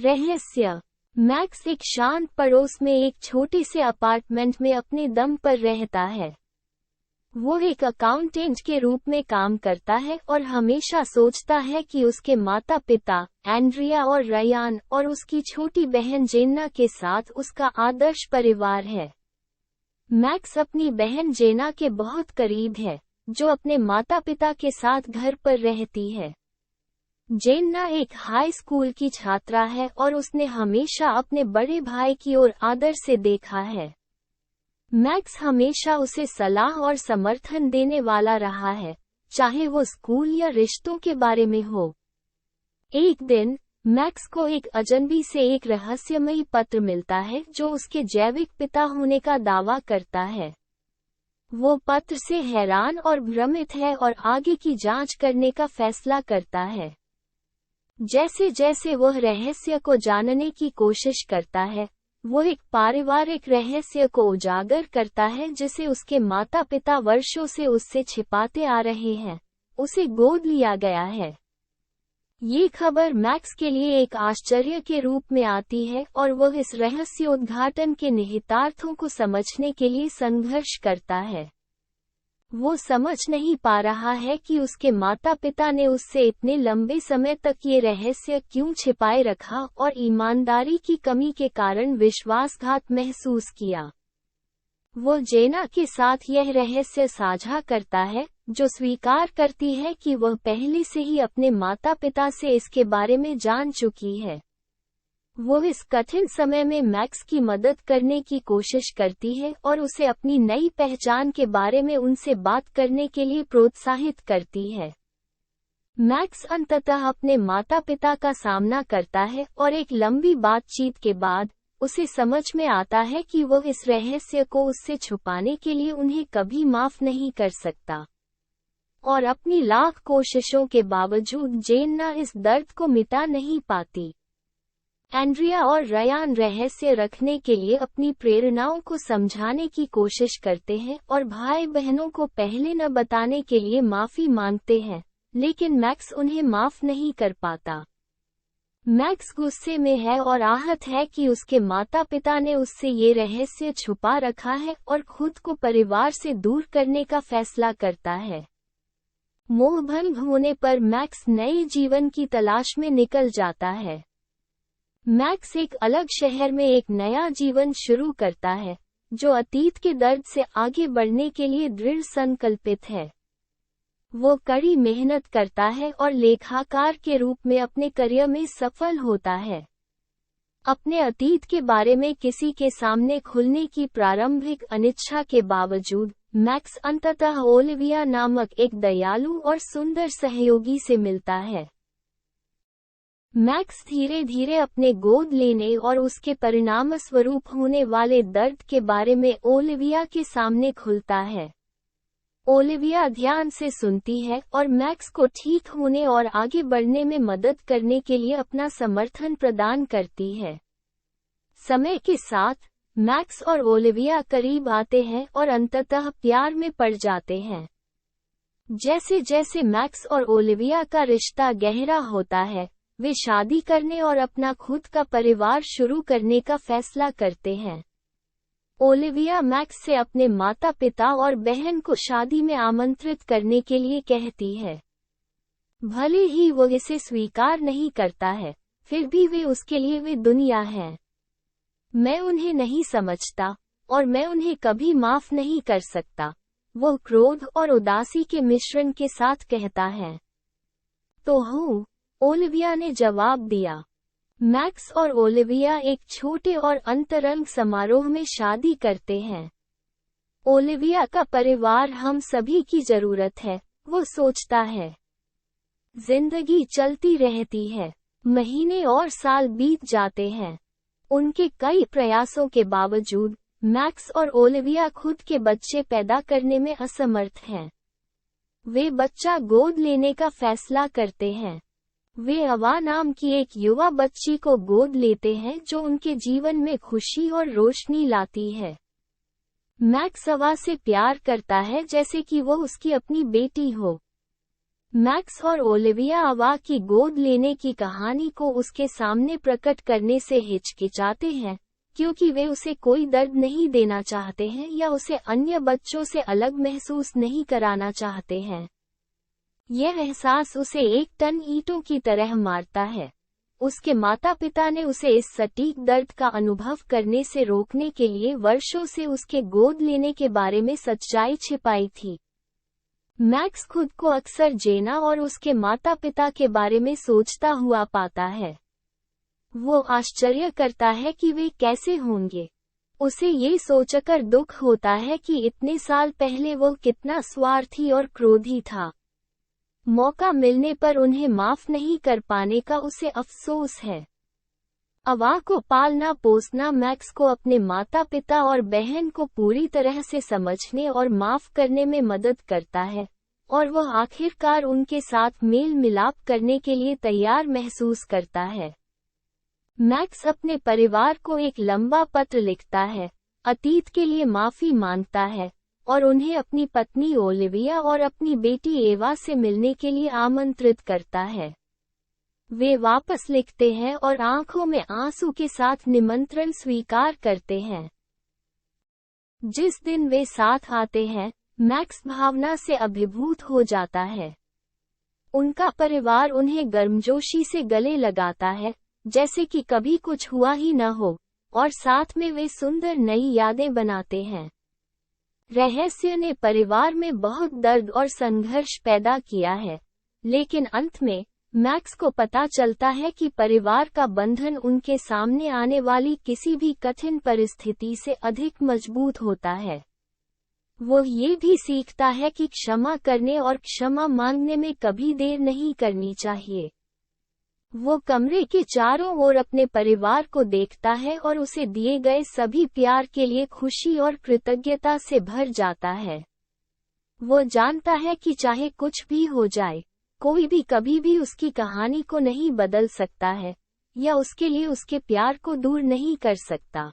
रहस्य। मैक्स एक शांत पड़ोस में एक छोटे से अपार्टमेंट में अपने दम पर रहता है। वो एक अकाउंटेंट के रूप में काम करता है और हमेशा सोचता है कि उसके माता पिता एंड्रिया और रयान और उसकी छोटी बहन जेन्ना के साथ उसका आदर्श परिवार है। मैक्स अपनी बहन जेना के बहुत करीब है, जो अपने माता पिता के साथ घर पर रहती है। जेन्ना एक हाई स्कूल की छात्रा है और उसने हमेशा अपने बड़े भाई की ओर आदर से देखा है। मैक्स हमेशा उसे सलाह और समर्थन देने वाला रहा है, चाहे वो स्कूल या रिश्तों के बारे में हो। एक दिन मैक्स को एक अजनबी से एक रहस्यमयी पत्र मिलता है जो उसके जैविक पिता होने का दावा करता है। वो पत्र से हैरान और भ्रमित है और आगे की जांच करने का फैसला करता है। जैसे जैसे वह रहस्य को जानने की कोशिश करता है, वो एक पारिवारिक रहस्य को उजागर करता है जिसे उसके माता पिता वर्षों से उससे छिपाते आ रहे हैं। उसे गोद लिया गया है। ये खबर मैक्स के लिए एक आश्चर्य के रूप में आती है और वह इस रहस्योद्घाटन के निहितार्थों को समझने के लिए संघर्ष करता है। वो समझ नहीं पा रहा है कि उसके माता पिता ने उससे इतने लंबे समय तक ये रहस्य क्यों छिपाए रखा और ईमानदारी की कमी के कारण विश्वासघात महसूस किया। वो जेना के साथ यह रहस्य साझा करता है, जो स्वीकार करती है कि वह पहले से ही अपने माता पिता से इसके बारे में जान चुकी है। वो इस कठिन समय में मैक्स की मदद करने की कोशिश करती है और उसे अपनी नई पहचान के बारे में उनसे बात करने के लिए प्रोत्साहित करती है। मैक्स अंततः अपने माता पिता का सामना करता है और एक लंबी बातचीत के बाद उसे समझ में आता है कि वह इस रहस्य को उससे छुपाने के लिए उन्हें कभी माफ नहीं कर सकता। और अपनी लाख कोशिशों के बावजूद जेन्ना इस दर्द को मिटा नहीं पाती। एंड्रिया और रयान रहस्य रखने के लिए अपनी प्रेरणाओं को समझाने की कोशिश करते हैं और भाई बहनों को पहले न बताने के लिए माफी मांगते हैं, लेकिन मैक्स उन्हें माफ नहीं कर पाता। मैक्स गुस्से में है और आहत है कि उसके माता पिता ने उससे ये रहस्य छुपा रखा है और खुद को परिवार से दूर करने का फैसला करता है। मोहभंग होने पर मैक्स नए जीवन की तलाश में निकल जाता है। मैक्स एक अलग शहर में एक नया जीवन शुरू करता है, जो अतीत के दर्द से आगे बढ़ने के लिए दृढ़ संकल्पित है। वो कड़ी मेहनत करता है और लेखाकार के रूप में अपने करियर में सफल होता है। अपने अतीत के बारे में किसी के सामने खुलने की प्रारंभिक अनिच्छा के बावजूद, मैक्स अंततः ओलिविया नामक एक दयालु और सुंदर सहयोगी से मिलता है। मैक्स धीरे धीरे अपने गोद लेने और उसके परिणामस्वरूप होने वाले दर्द के बारे में ओलिविया के सामने खुलता है। ओलिविया ध्यान से सुनती है और मैक्स को ठीक होने और आगे बढ़ने में मदद करने के लिए अपना समर्थन प्रदान करती है। समय के साथ मैक्स और ओलिविया करीब आते हैं और अंततः प्यार में पड़ जाते हैं। जैसे जैसे मैक्स और ओलिविया का रिश्ता गहरा होता है, वे शादी करने और अपना खुद का परिवार शुरू करने का फैसला करते हैं। ओलिविया मैक्स से अपने माता पिता और बहन को शादी में आमंत्रित करने के लिए कहती है। भले ही वो इसे स्वीकार नहीं करता है, फिर भी वे उसके लिए वे दुनिया हैं। मैं उन्हें नहीं समझता और मैं उन्हें कभी माफ नहीं कर सकता, वो क्रोध और उदासी के मिश्रण के साथ कहता है। तो हूँ, ओलिविया ने जवाब दिया। मैक्स और ओलिविया एक छोटे और अंतरंग समारोह में शादी करते हैं। ओलिविया का परिवार हम सभी की जरूरत है, वो सोचता है। जिंदगी चलती रहती है, महीने और साल बीत जाते हैं। उनके कई प्रयासों के बावजूद मैक्स और ओलिविया खुद के बच्चे पैदा करने में असमर्थ हैं। वे बच्चा गोद लेने का फैसला करते हैं। वे अवा नाम की एक युवा बच्ची को गोद लेते हैं जो उनके जीवन में खुशी और रोशनी लाती है। मैक्स अवा से प्यार करता है जैसे कि वो उसकी अपनी बेटी हो। मैक्स और ओलिविया अवा की गोद लेने की कहानी को उसके सामने प्रकट करने से हिचकिचाते हैं, क्योंकि वे उसे कोई दर्द नहीं देना चाहते हैं या उसे अन्य बच्चों से अलग महसूस नहीं कराना चाहते हैं। यह एहसास उसे एक टन ईंटों की तरह मारता है। उसके माता पिता ने उसे इस सटीक दर्द का अनुभव करने से रोकने के लिए वर्षों से उसके गोद लेने के बारे में सच्चाई छिपाई थी। मैक्स खुद को अक्सर जेना और उसके माता पिता के बारे में सोचता हुआ पाता है। वो आश्चर्य करता है कि वे कैसे होंगे। उसे ये सोचकर दुख होता है कि इतने साल पहले वो कितना स्वार्थी और क्रोधी था। मौका मिलने पर उन्हें माफ नहीं कर पाने का उसे अफसोस है। अवा को पालना पोसना मैक्स को अपने माता पिता और बहन को पूरी तरह से समझने और माफ करने में मदद करता है, और वह आखिरकार उनके साथ मेल मिलाप करने के लिए तैयार महसूस करता है। मैक्स अपने परिवार को एक लंबा पत्र लिखता है, अतीत के लिए माफी मांगता है, और उन्हें अपनी पत्नी ओलिविया और अपनी बेटी एवा से मिलने के लिए आमंत्रित करता है। वे वापस लिखते हैं और आंखों में आंसू के साथ निमंत्रण स्वीकार करते हैं। जिस दिन वे साथ आते हैं, मैक्स भावना से अभिभूत हो जाता है। उनका परिवार उन्हें गर्मजोशी से गले लगाता है, जैसे कि कभी कुछ हुआ ही न हो, और साथ में वे सुंदर नई यादें बनाते हैं। रहस्य ने परिवार में बहुत दर्द और संघर्ष पैदा किया है, लेकिन अंत में मैक्स को पता चलता है कि परिवार का बंधन उनके सामने आने वाली किसी भी कठिन परिस्थिति से अधिक मजबूत होता है। वो ये भी सीखता है कि क्षमा करने और क्षमा मांगने में कभी देर नहीं करनी चाहिए। वो कमरे के चारों ओर अपने परिवार को देखता है और उसे दिए गए सभी प्यार के लिए खुशी और कृतज्ञता से भर जाता है। वो जानता है कि चाहे कुछ भी हो जाए, कोई भी कभी भी उसकी कहानी को नहीं बदल सकता है, या उसके लिए उसके प्यार को दूर नहीं कर सकता।